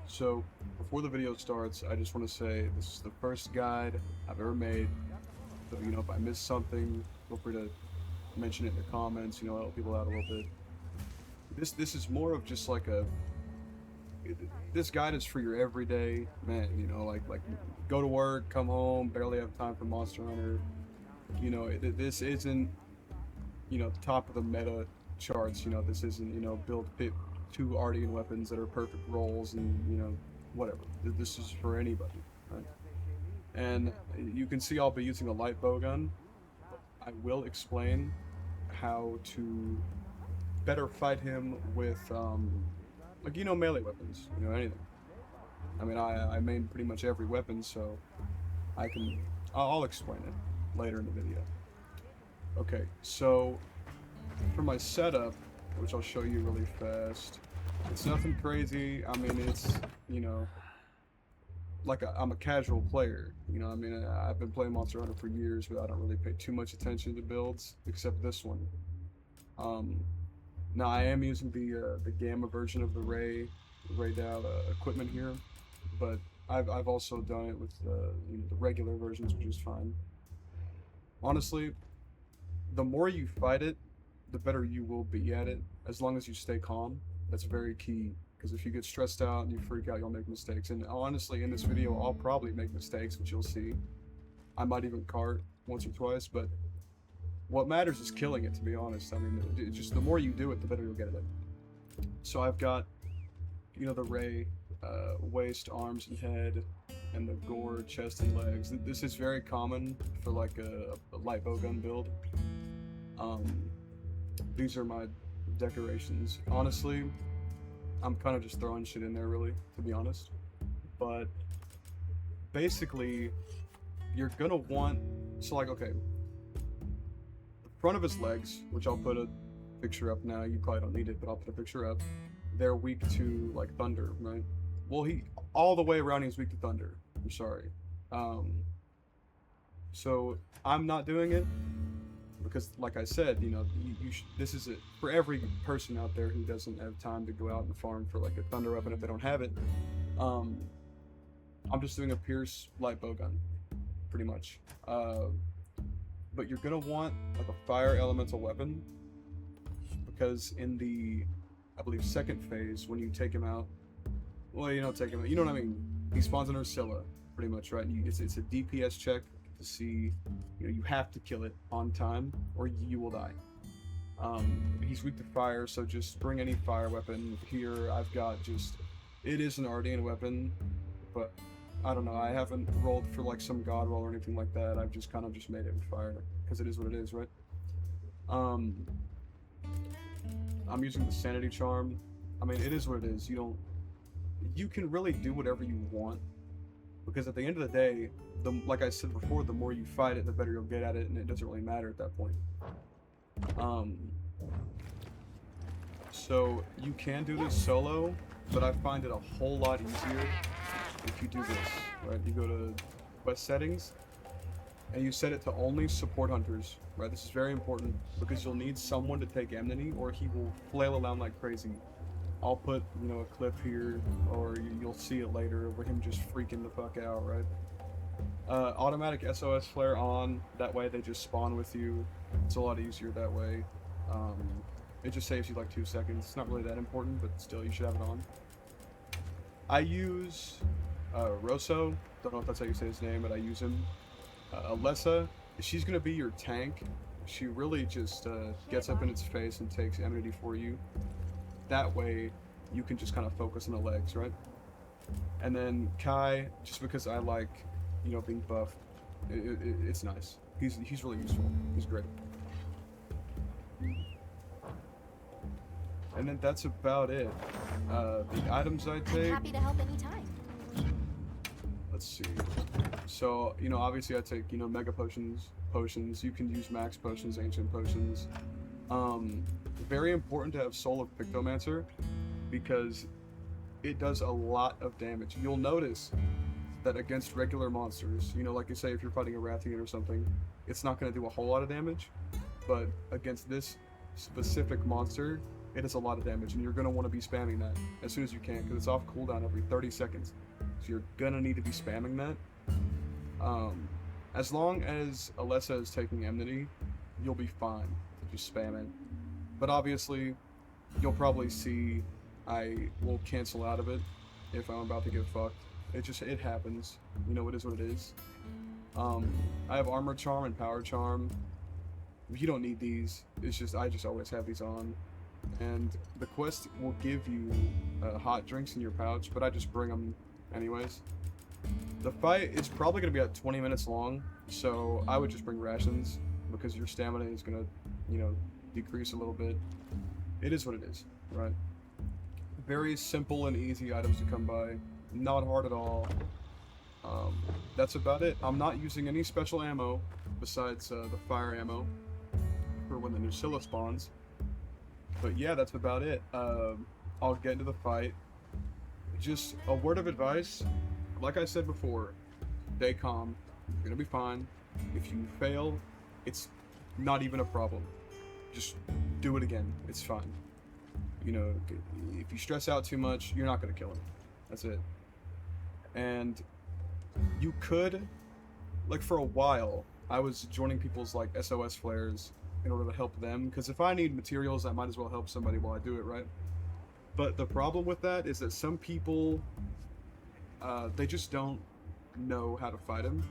So, before the video starts, I just want to say this is the first guide I've ever made. So, if I miss something, feel free to mention it in the comments, help people out a little bit. This is more of just like this guide is for your everyday man, like go to work, come home, barely have time for Monster Hunter. This isn't, top of the meta charts, this isn't, build pit two Ardean weapons that are perfect rolls and, whatever. This is for anybody, right? And you can see I'll be using a light bowgun. I will explain how to better fight him with, like, melee weapons, anything. I mean, I main pretty much every weapon, so I'll explain it later in the video. Okay, so for my setup, which I'll show you really fast, it's nothing crazy. I mean, it's, like I'm a casual player, I mean, I've been playing Monster Hunter for years, but I don't really pay too much attention to builds, except this one. Now I am using the Gamma version of the Ray Dow equipment here, but I've also done it with the regular versions, which is fine. Honestly, the more you fight it, the better you will be at it, as long as you stay calm. That's very key, because if you get stressed out and you freak out, you'll make mistakes. And honestly, in this video, I'll probably make mistakes, which you'll see. I might even cart once or twice, but what matters is killing it, to be honest. I mean, just the more you do it, the better you'll get at it. So I've got, the Ray, waist, arms, and head, and the gore, chest, and legs. This is very common for like a light bowgun build. These are my decorations. Honestly, I'm kind of just throwing shit in there, really, to be honest. But basically, you're gonna want, so like, okay, the front of his legs, which I'll put a picture up now. You probably don't need it, but I'll put a picture up. They're weak to like thunder, right? Well, all the way around he's weak to thunder. I'm sorry. So I'm not doing it because, like I said, this is it for every person out there who doesn't have time to go out and farm for like a thunder weapon if they don't have it. I'm just doing a Pierce light bowgun, pretty much. But you're gonna want like a fire elemental weapon, because in the, I believe, second phase, when you take him out, well, you don't take him out, you know what I mean? He spawns in Ursula, pretty much, right? It's a DPS check to see, you have to kill it on time or you will die. He's weak to fire, so just bring any fire weapon. Here I've got it is an Ardean weapon, but I don't know, I haven't rolled for like some god roll or anything like that. I've just kind of just made it with fire, because it is what it is, right? I'm using the sanity charm. I mean, it is what it is. You can really do whatever you want, because at the end of the day, like I said before, the more you fight it, the better you'll get at it, and it doesn't really matter at that point. So you can do this solo, but I find it a whole lot easier if you do this, right? You go to quest settings, and you set it to only support hunters, right? This is very important, because you'll need someone to take enmity, or he will flail around like crazy. I'll put, a clip here, or you'll see it later, of him just freaking the fuck out, right? Automatic SOS flare on, that way they just spawn with you. It's a lot easier that way. It just saves you like 2 seconds. It's not really that important, but still, you should have it on. I use Rosso, don't know if that's how you say his name, but I use him. Alessa, she's gonna be your tank. She really just gets up in its face and takes enmity for you. That way, you can just kind of focus on the legs, right? And then Kai, just because I like, being buffed, it's nice. He's really useful. He's great. And then that's about it. The items I take. I'm happy to help anytime. Let's see. So, obviously I take, mega potions. You can use max potions, ancient potions. Very important to have Soul of Pictomancer, because it does a lot of damage. You'll notice that against regular monsters, like you say, if you're fighting a Rathian or something, it's not going to do a whole lot of damage, but against this specific monster, it is a lot of damage, and you're going to want to be spamming that as soon as you can, because it's off cooldown every 30 seconds. So you're going to need to be spamming that. As long as Alessa is taking enmity, you'll be fine to just spam it. But obviously, you'll probably see I will cancel out of it if I'm about to get fucked. It happens. You know, it is what it is. I have Armor Charm and Power Charm. You don't need these. It's just, I just always have these on. And the quest will give you hot drinks in your pouch, but I just bring them anyways. The fight is probably going to be at 20 minutes long, so I would just bring rations, because your stamina is going to, you know, decrease a little bit. It is what it is, right? Very simple and easy items to come by. Not hard at all. That's about it. I'm not using any special ammo besides the fire ammo for when the new Scylla spawns. But yeah, that's about it. I'll get into the fight. Just a word of advice. Like I said before, stay calm. You're gonna be fine. If you fail, it's not even a problem. Just do it again. It's fine. You know, if you stress out too much, you're not gonna kill him. That's it. And you could, like, for a while, I was joining people's like SOS flares in order to help them, because if I need materials, I might as well help somebody while I do it, right? But the problem with that is that some people, they just don't know how to fight him.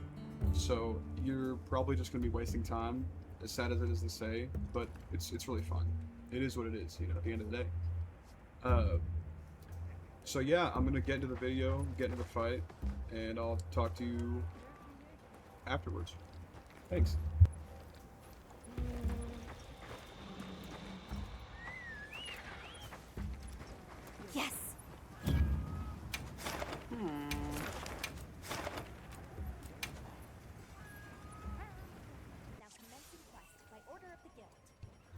So you're probably just going to be wasting time, as sad as it is to say, but it's really fun. It is what it is, you know, at the end of the day. So yeah, I'm going to get into the video, get into the fight, and I'll talk to you afterwards. Thanks. Yes.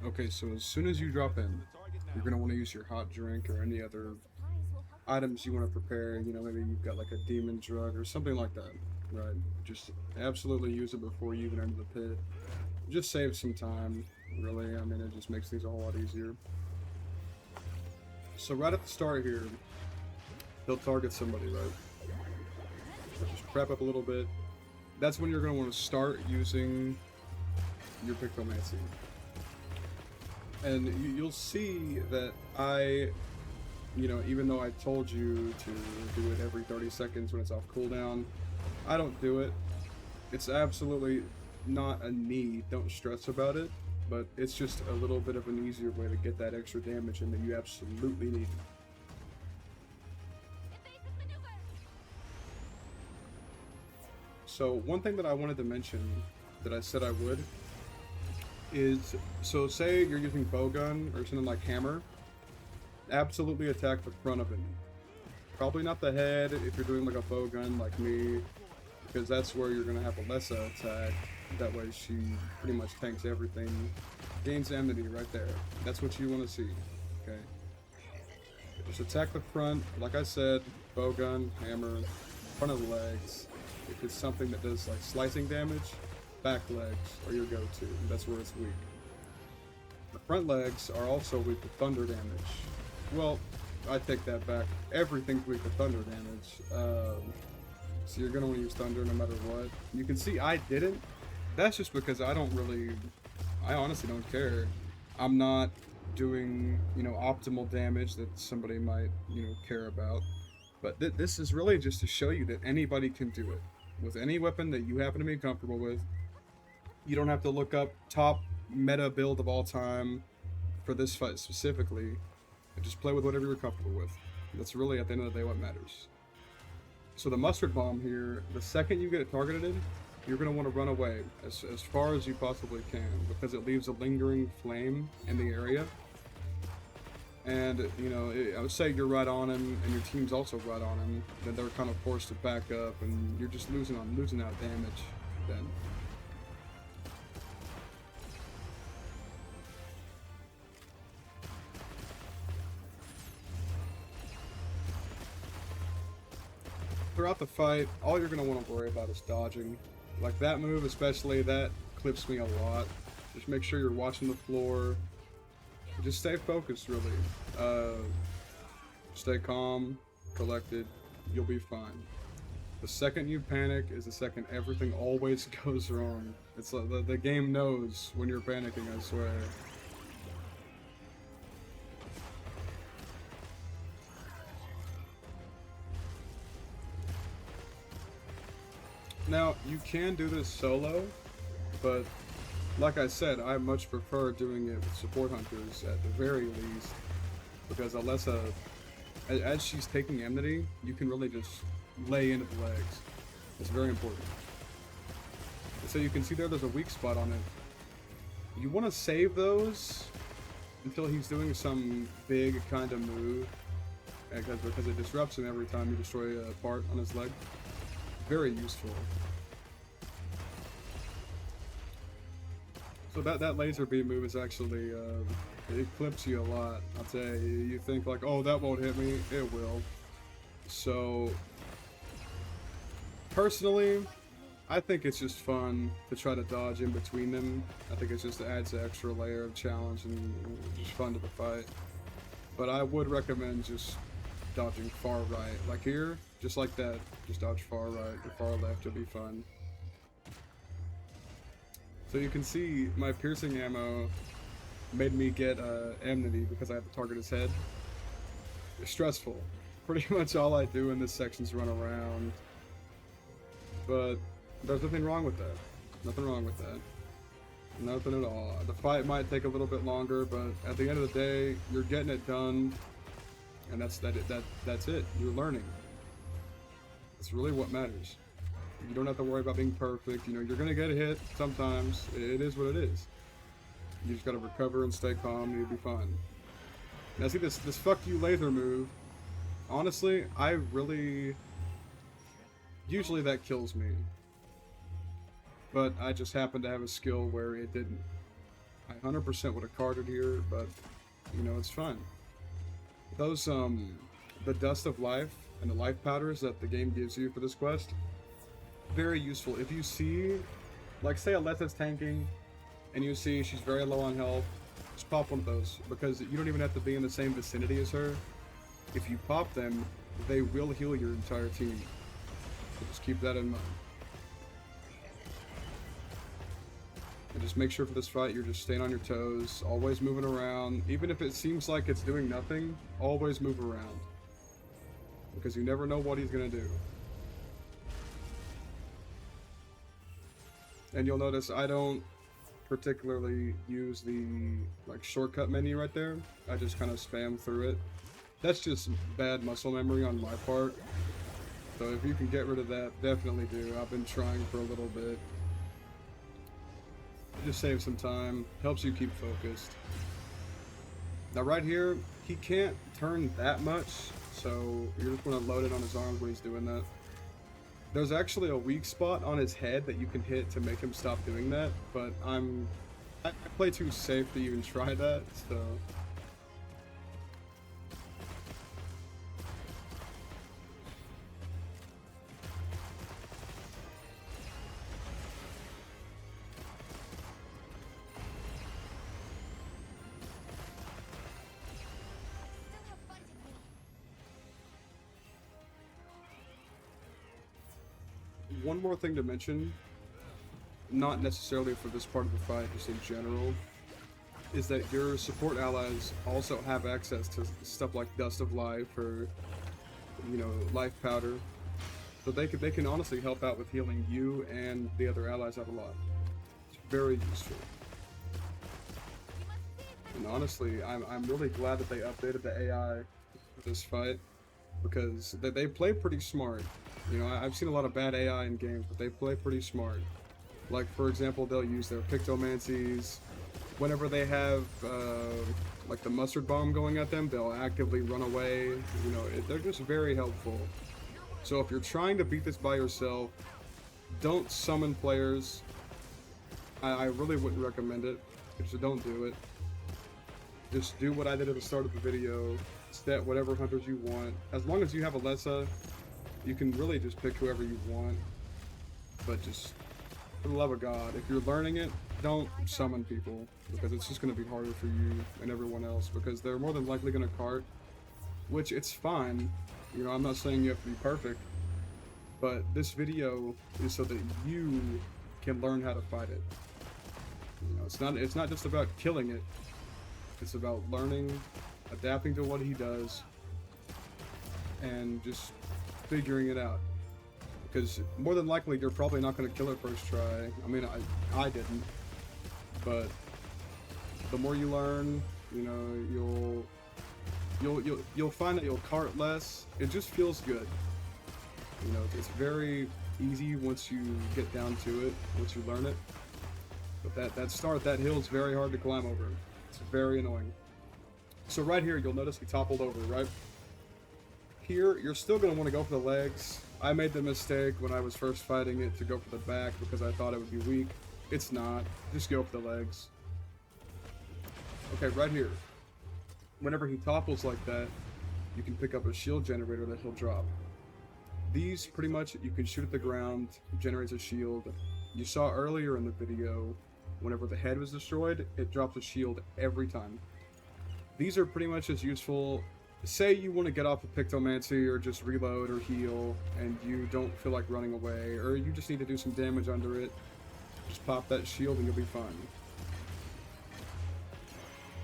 Okay, so as soon as you drop in, you're going to want to use your hot drink or any other items you want to prepare. You know, maybe you've got like a demon drug or something like that, right? Just absolutely use it before you even enter the pit. Just save some time, really. I mean, it just makes things a whole lot easier. So right at the start here, he'll target somebody, right? Just prep up a little bit. That's when you're going to want to start using your Pictomancy. And you'll see that you know, even though I told you to do it every 30 seconds when it's off cooldown, I don't do it. It's absolutely not a need, don't stress about it, but it's just a little bit of an easier way to get that extra damage in that you absolutely need. So one thing that I wanted to mention that I said I would is, so say you're using bowgun or something like hammer, absolutely attack the front of it. Probably not the head if you're doing like a bowgun like me, because that's where you're going to have Alessa attack. That way she pretty much tanks everything. Gains enmity right there. That's what you want to see. Okay. Just attack the front, like I said, bowgun, hammer, front of the legs. If it's something that does like slicing damage, back legs are your go-to. That's where it's weak. The front legs are also weak to thunder damage. Well, I take that back. Everything's weak to thunder damage. So you're gonna want to use thunder no matter what. You can see I didn't. That's just because I honestly don't care. I'm not doing, you know, optimal damage that somebody might, you know, care about. But this is really just to show you that anybody can do it. With any weapon that you happen to be comfortable with. You don't have to look up top meta build of all time for this fight specifically. And just play with whatever you're comfortable with. That's really, at the end of the day, what matters. So the mustard bomb here, the second you get it targeted in, you're going to want to run away as far as you possibly can, because it leaves a lingering flame in the area. And, you know, I would say you're right on him, and your team's also right on him, then they're kind of forced to back up, and you're just losing out damage then. Throughout the fight, all you're going to want to worry about is dodging. Like that move especially, that clips me a lot. Just make sure you're watching the floor. Just stay focused, really. Uh, Stay calm, collected. You'll be fine. The second you panic is the second everything always goes wrong. It's like the game knows when you're panicking, I swear. Now, you can do this solo, but like I said, I much prefer doing it with support hunters at the very least, because Alessa, as she's taking enmity, you can really just lay into the legs. It's very important. So you can see there's a weak spot on it. You want to save those until he's doing some big kind of move, because it disrupts him every time you destroy a part on his leg. Very useful. So that laser beam move is actually, it clips you a lot. I'll tell you, you think like, oh, that won't hit me. It will. So, personally, I think it's just fun to try to dodge in between them. I think it just adds an extra layer of challenge and just fun to the fight. But I would recommend just dodging far right. Like here, just like that, just dodge far right or far left, you'll be fine. So you can see my piercing ammo made me get enmity because I have to target his head. It's stressful. Pretty much all I do in this section is run around. But there's nothing wrong with that. Nothing wrong with that. Nothing at all. The fight might take a little bit longer, but at the end of the day, you're getting it done. And that's it. You're learning. That's really what matters. You don't have to worry about being perfect. You know, you're gonna get hit sometimes. It is what it is. You just gotta recover and stay calm, and you'll be fine. Now see this fuck you laser move. Honestly, I really... Usually that kills me. But I just happen to have a skill where it didn't. I 100% would have carded here, but, you know, it's fine. Those, the Dust of Life and the life powders that the game gives you for this quest, very useful. If you see, like say Alessa's tanking, and you see she's very low on health, just pop one of those, because you don't even have to be in the same vicinity as her. If you pop them, they will heal your entire team. So just keep that in mind. And just make sure for this fight you're just staying on your toes, always moving around. Even if it seems like it's doing nothing, always move around. Because you never know what he's gonna do. And you'll notice I don't particularly use the like shortcut menu right there. I just kind of spam through it. That's just bad muscle memory on my part. So if you can get rid of that, definitely do. I've been trying for a little bit. Just saves some time, helps you keep focused. Now right here, he can't turn that much, so you're just going to load it on his arms when he's doing that. There's actually a weak spot on his head that you can hit to make him stop doing that, but I play too safe to even try that, so... One more thing to mention, not necessarily for this part of the fight, just in general, is that your support allies also have access to stuff like Dust of Life or, you know, Life Powder. So they can honestly help out with healing you and the other allies out a lot. It's very useful. And honestly, I'm really glad that they updated the AI for this fight, because they play pretty smart. You know, I've seen a lot of bad AI in games, but they play pretty smart. Like, for example, they'll use their Pictomancies. Whenever they have, like, the mustard bomb going at them, they'll actively run away. You know, they're just very helpful. So if you're trying to beat this by yourself, don't summon players. I really wouldn't recommend it. So don't do it. Just do what I did at the start of the video. Set whatever hunters you want. As long as you have Alessa, you can really just pick whoever you want, but just, for the love of God, if you're learning it, don't summon people, because it's just going to be harder for you and everyone else, because they're more than likely going to cart, which it's fine. You know, I'm not saying you have to be perfect, but this video is so that you can learn how to fight it. You know, it's not just about killing it. It's about learning, adapting to what he does, and just figuring it out. Because more than likely, you're probably not going to kill it first try. I mean, I didn't. But the more you learn, you know, you'll find that you'll cart less. It just feels good. You know, it's very easy once you get down to it, once you learn it. But that hill is very hard to climb over. It's very annoying. So right here, you'll notice we toppled over, right? Here, you're still going to want to go for the legs. I made the mistake when I was first fighting it to go for the back because I thought it would be weak. It's not. Just go for the legs. Okay, right here. Whenever he topples like that, you can pick up a shield generator that he'll drop. These, pretty much, you can shoot at the ground, generates a shield. You saw earlier in the video, whenever the head was destroyed, it drops a shield every time. These are pretty much as useful. Say you want to get off of Pictomancy or just reload or heal, and you don't feel like running away, or you just need to do some damage under it. Just pop that shield and you'll be fine.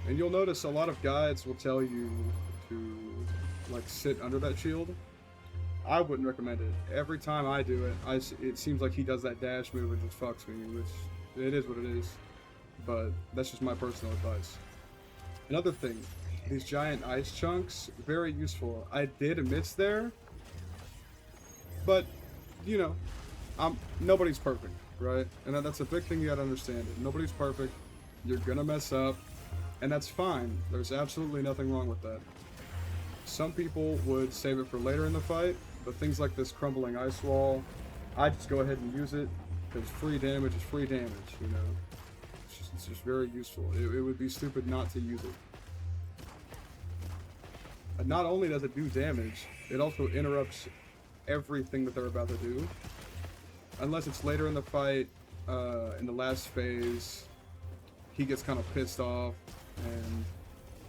And you'll notice a lot of guides will tell you to, like, sit under that shield. I wouldn't recommend it. Every time I do it, it seems like he does that dash move and just fucks me, which it is what it is. But that's just my personal advice. Another thing, these giant ice chunks, very useful. I did miss there, but, you know, nobody's perfect, right? And that's a big thing you gotta understand. Nobody's perfect. You're gonna mess up, and that's fine. There's absolutely nothing wrong with that. Some people would save it for later in the fight, but things like this crumbling ice wall, I just go ahead and use it, because free damage is free damage, you know? It's just very useful. It would be stupid not to use it. And not only does it do damage, it also interrupts everything that they're about to do. Unless it's later in the fight, in the last phase, he gets kind of pissed off, and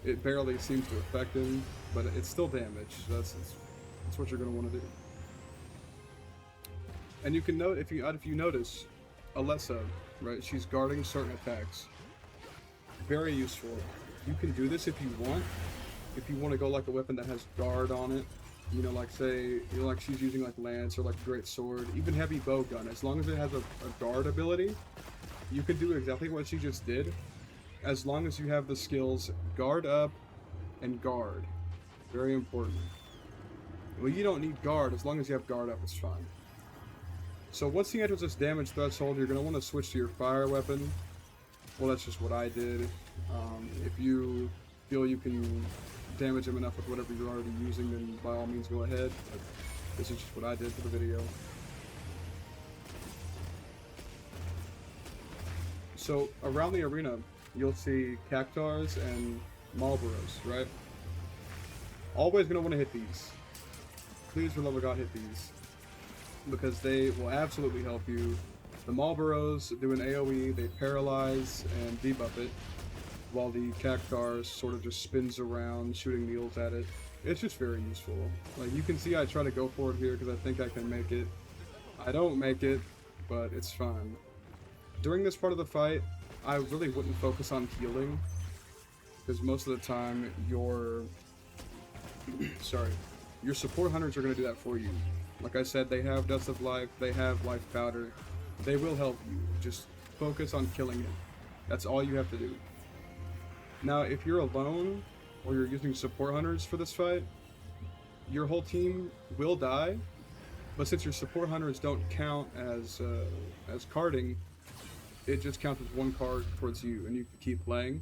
it barely seems to affect him, but it's still damage. That's what you're going to want to do. And you can note, if you notice, Alessa, right? She's guarding certain attacks. Very useful. You can do this if you want. If you want to go like a weapon that has guard on it, you know, like say, you know, like she's using like lance or like great sword, even heavy bow gun. As long as it has a guard ability, you can do exactly what she just did. As long as you have the skills guard up and guard. Very important. Well, you don't need guard. As long as you have guard up, it's fine. So once he enters this damage threshold, you're going to want to switch to your fire weapon. Well, that's just what I did. If you feel you can damage him enough with whatever you're already using, then by all means go ahead. But this is just what I did for the video. So around the arena, you'll see Cactars and Marlboros, right? Always going to want to hit these. Please, for the love of God, hit these. Because they will absolutely help you. The Marlboros do an AoE, they paralyze and debuff it, while the Cactars sort of just spins around, shooting needles at it. It's just very useful. Like, you can see I try to go for it here because I think I can make it. I don't make it, but it's fine. During this part of the fight, I really wouldn't focus on healing, because most of the time your support hunters are going to do that for you. Like I said, they have Dust of Life, they have Life Powder. They will help you. Just focus on killing it. That's all you have to do. Now, if you're alone, or you're using support hunters for this fight, your whole team will die, but since your support hunters don't count as carding, it just counts as one card towards you, and you can keep playing.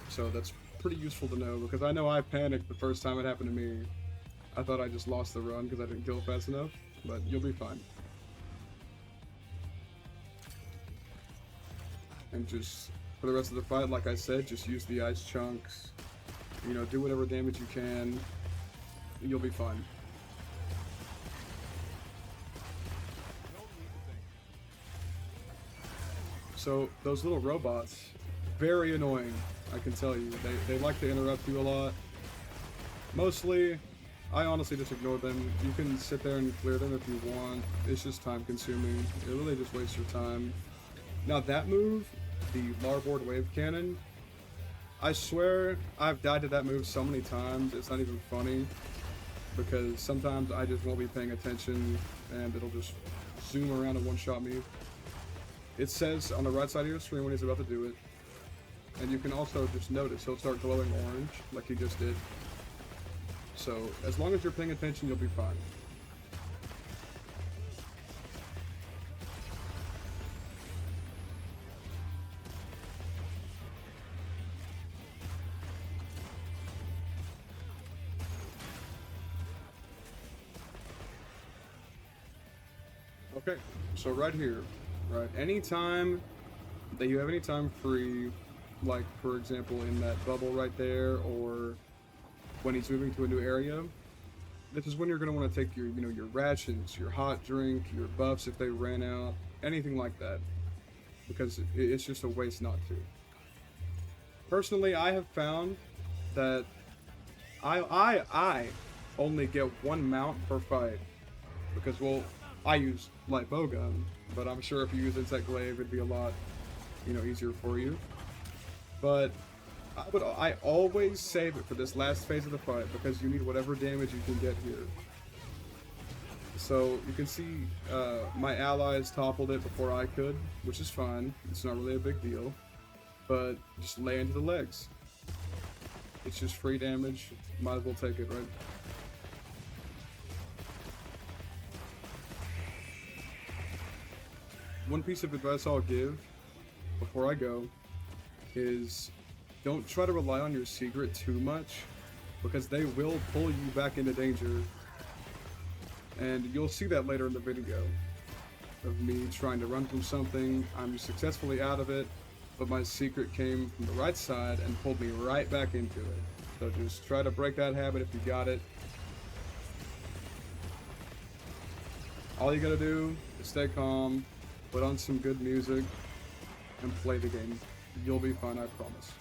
So that's pretty useful to know, because I know I panicked the first time it happened to me. I thought I just lost the run because I didn't kill fast enough, but you'll be fine. And just, for the rest of the fight, like I said, just use the ice chunks. You know, do whatever damage you can. You'll be fine. So those little robots, very annoying, I can tell you. They like to interrupt you a lot. Mostly, I honestly just ignore them. You can sit there and clear them if you want. It's just time consuming. It really just wastes your time. Now that move, the larboard wave cannon, I swear I've died to that move so many times, it's not even funny. Because sometimes I just won't be paying attention and it'll just zoom around and one-shot me. It says on the right side of your screen when he's about to do it. And you can also just notice he'll start glowing orange like he just did. So as long as you're paying attention, you'll be fine. Okay, so right here, right, anytime that you have any time free, like for example in that bubble right there, or when he's moving to a new area, this is when you're going to want to take your, your rations, your hot drink, your buffs if they ran out, anything like that, because it's just a waste not to. Personally, I have found that I only get one mount per fight, because, well, I use light bowgun, but I'm sure if you use insect glaive, it'd be a lot, easier for you. But I always save it for this last phase of the fight because you need whatever damage you can get here. So you can see my allies toppled it before I could, which is fine. It's not really a big deal. But just lay into the legs. It's just free damage. Might as well take it, right? One piece of advice I'll give before I go is don't try to rely on your secret too much, because they will pull you back into danger. And you'll see that later in the video of me trying to run from something. I'm successfully out of it, but my secret came from the right side and pulled me right back into it. So just try to break that habit if you got it. All you gotta do is stay calm, put on some good music, and play the game. You'll be fine, I promise.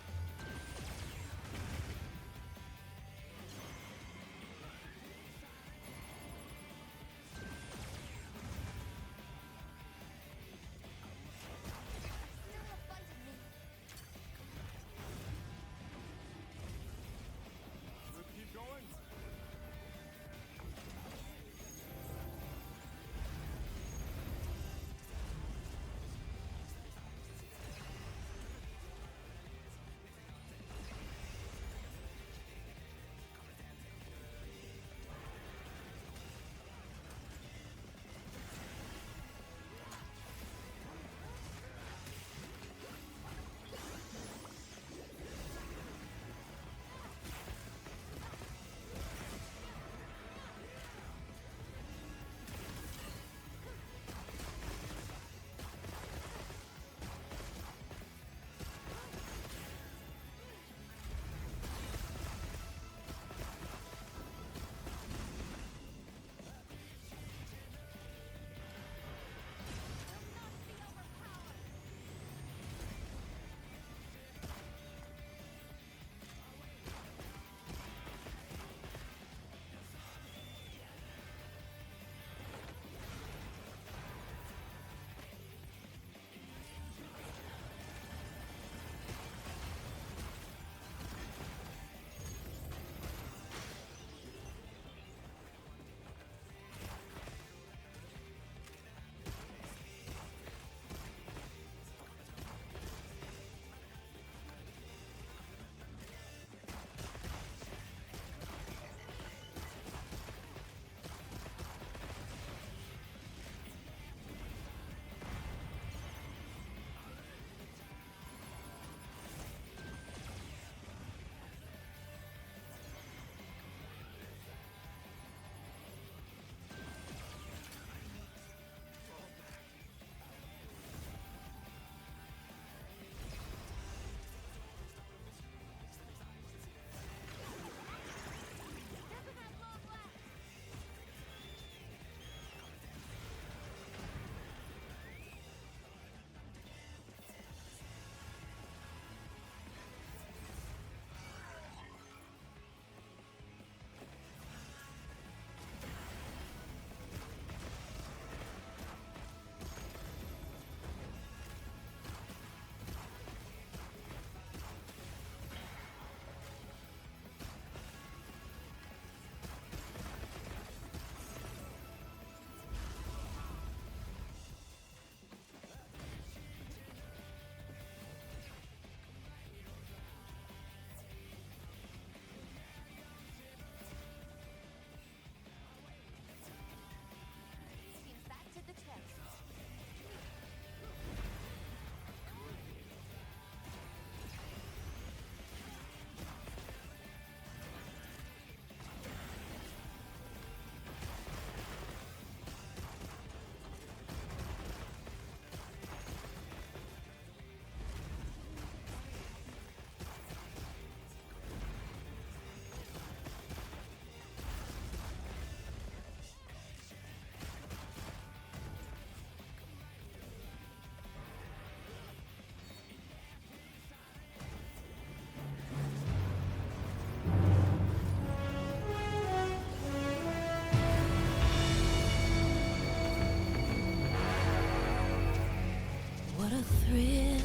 a thrill,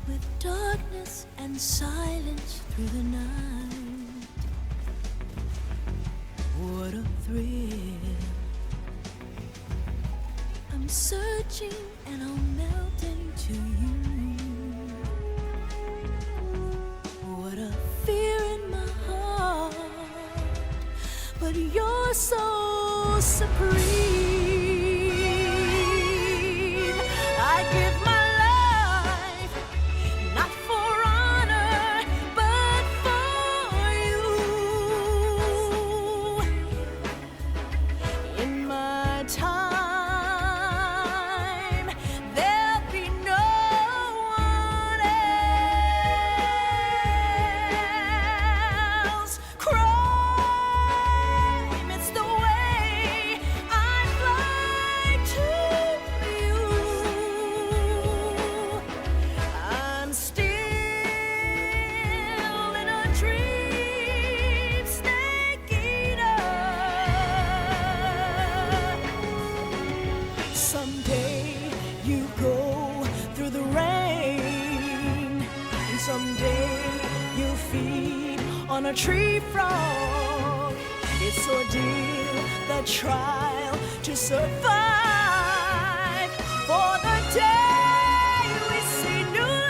with darkness and silence through the night. What a thrill. I'm searching and I'll melt into you. What a fear in my heart, but you're so supreme. I give my life, not for honor, but for you. In my time, there'll be no one else. Crime, it's the way I fly to you. I'm still in a dream, snake eater. Someday you go through the rain, and someday you feed on a tree frog. It's ordeal, the trial to survive for the day we see new light.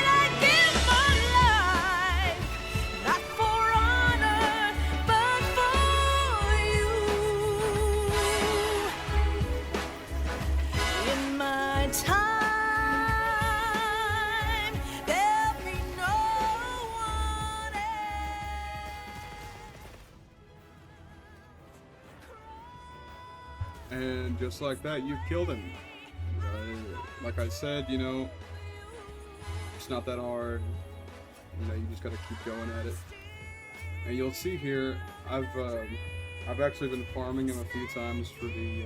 I give my life, not for honor, but for you. In my time, there'll be no one else. And just like that, you've killed him. Like I said, you know, it's not that hard. You know, you just gotta keep going at it. And you'll see here, I've actually been farming him a few times for the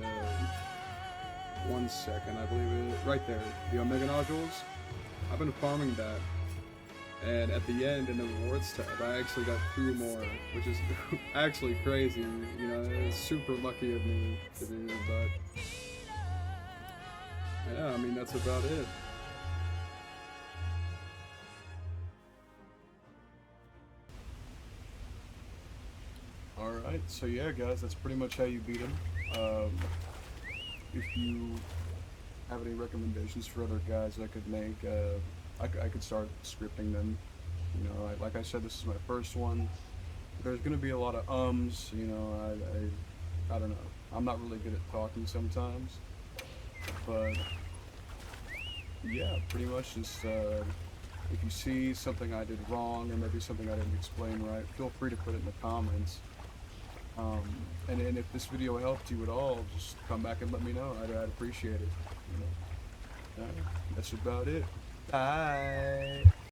1 second, I believe it, right there, the Omega nodules. I've been farming that, and at the end in the rewards tab, I actually got 2 more, which is actually crazy. You know, it's super lucky of me to do, but yeah, I mean, that's about it. Alright, so yeah guys, that's pretty much how you beat him. If you have any recommendations for other guys I could make, I could start scripting them. You know, like I said, this is my first one. There's gonna be a lot of ums, you know, I don't know. I'm not really good at talking sometimes. But yeah, pretty much just if you see something I did wrong or maybe something I didn't explain right, feel free to put it in the comments. And if this video helped you at all, just come back and let me know. I'd appreciate it. You know? That's about it. Bye.